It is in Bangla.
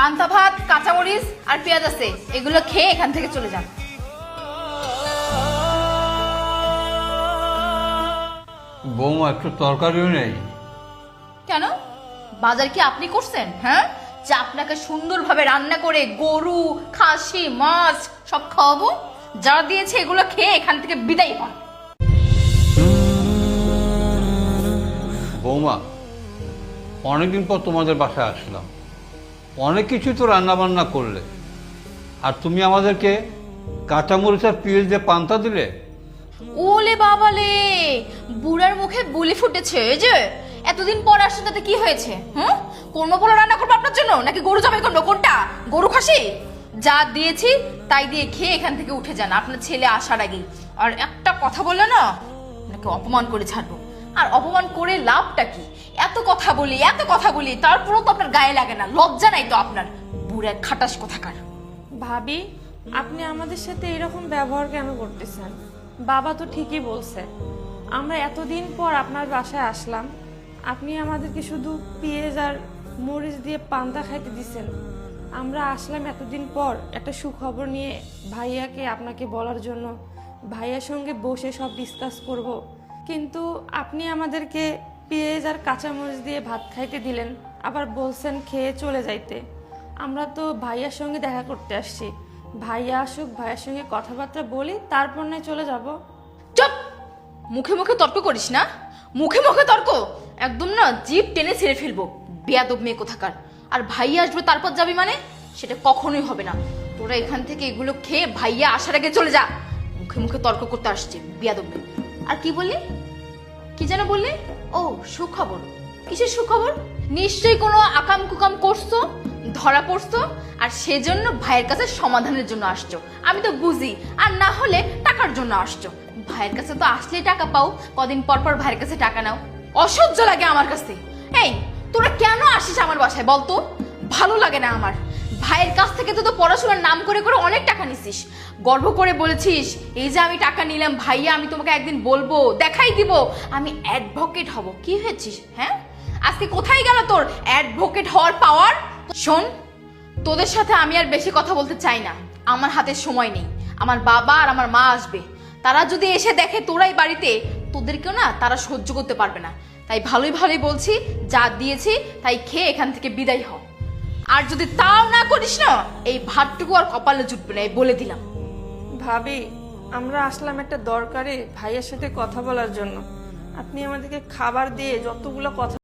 পান্তা ভাত, কাঁচামরিচ আর পেঁয়াজ আছে, এগুলো খেয়ে এখান থেকে চলে যান। বৌমা একটু তরকারিও নেই? কেন, বাজার কি আপনি করছেন? হ্যাঁ, যে আপনাকে সুন্দরভাবে রান্না করে গরু, খাসি, মাছ সব খাওয়াবো? যা দিয়েছে এগুলো খেয়ে এখান থেকে বিদায় হন। বৌমা, অনেকদিন পর তোমাদের বাসায় আসলাম, অনেক কিছু তো রান্না বান্না করলে, আর তুমি আমাদেরকে কাঁচামরিচ আর পেঁয়াজ দিয়ে পান্তা দিলে। ওলে বাবালে, বুড়ার মুখে বুলি ফুটেছে। এই যে এতদিন পর আসছেন, তাতে কি হয়েছে? হুম, কোরমা পোলা রান্না করবো আপনার জন্য, নাকি গরু জবাই করবো? কোনটা? গরু খাসি? যা দিয়েছি তাই দিয়ে খেয়ে এখান থেকে উঠে যান আপনার ছেলে আসার আগেই। আর একটা কথা বললে না, নাকি অপমান করে ছাড়বো। আর অপমান করে লাভটা কি? এত কথা বলি তারপরও তো আপনার গায়ে লাগে না, লজ্জা নাই তো আপনার? বুড়া খাটাস কোথাকার। ভাবি, আপনি আমাদের সাথে এরকম ব্যবহার কেন করতেছেন? বাবা তো ঠিকই বলছে, আমরা এতদিন পর আপনার বাসায় আসলাম, আপনি আমাদেরকে শুধু পেঁয়াজ আর মরিচ দিয়ে পান্তা খাইতে দিছেন। আমরা আসলাম এতদিন পর একটা সুখবর নিয়ে ভাইয়াকে আপনাকে বলার জন্য, ভাইয়ার সঙ্গে বসে সব ডিসকাস করব, কিন্তু আপনি আমাদেরকে পেঁয়াজ আর কাঁচামরিচ দিয়ে ভাত খাইতে দিলেন, আবার বলছেন খেয়ে চলে যাইতে। আমরা তো ভাইয়ার সঙ্গে দেখা করতে আসছি, ভাইয়া আসুক, ভাইয়ার সঙ্গে কথাবার্তা বলি, তারপর নয় চলে যাব। চুপ! মুখে মুখে তর্ক করিস না, মুখে মুখে তর্ক একদম না জিভ টেনে ছেড়ে ফেলবো, বেয়াদব মেয়ে কোথাকার। আর ভাইয়া আসবে তারপর যাবি মানে, সেটা কখনোই হবে না। তোরা এখান থেকে এগুলো খেয়ে ভাইয়া আসার আগে চলে যা। মুখে মুখে তর্ক করতে আসছে, বেয়াদব মেয়ে। আর কি বললি, কি যেন বললি? ও, সুখবর? কিসের সুখবর? নিশ্চয়ই কোনো আকাম কুকাম করছো, ধরা পড়ছো, আর সেজন্য ভাইয়ের কাছে সমাধানের জন্য আসছো। আমি তো বুঝি, আর না হলে টাকার জন্য আসছো। ভাইয়ের কাছে তো আসলেই টাকা পাও, কদিন পর পর ভাইয়ের কাছে টাকা নাও, অসহ্য লাগে আমার কাছে। এই, তোরা কেন আসিস আমার বাসায় বলতো? ভালো লাগে না আমার। ভাইয়ের কাছ থেকে তো পড়াশোনার নাম করে করে অনেক টাকা নিছিস, গর্ব করে বলেছিস এই যে আমি টাকা নিলাম ভাইয়া, আমি তোমাকে একদিন বলবো, দেখাই দিব আমি অ্যাডভোকেট হব। কি হয়েছিস? হ্যাঁ, আজকে কোথায় গেল তোর অ্যাডভোকেট হওয়ার পাওয়ার? শোন, তোদের সাথে আমি আর বেশি কথা বলতে চাই না, আমার হাতে সময় নেই। আমার বাবা আর আমার মা আসবে, তারা যদি এসে দেখে তোরাই বাড়িতে, তোদেরকেও না তারা সহ্য করতে পারবে না। তাই ভালোই ভালোই বলছি, যা দিয়েছি তাই খেয়ে এখান থেকে বিদায় হ। আর যদি তাও না করিস না, এই ভাতটুকু আর কপালে জুটবে না, এই বলে দিলাম। ভাবি, আমরা আসলাম একটা দরকারে ভাইয়ের সাথে কথা বলার জন্য, আপনি আমাদেরকে খাবার দিয়ে যতগুলো কথা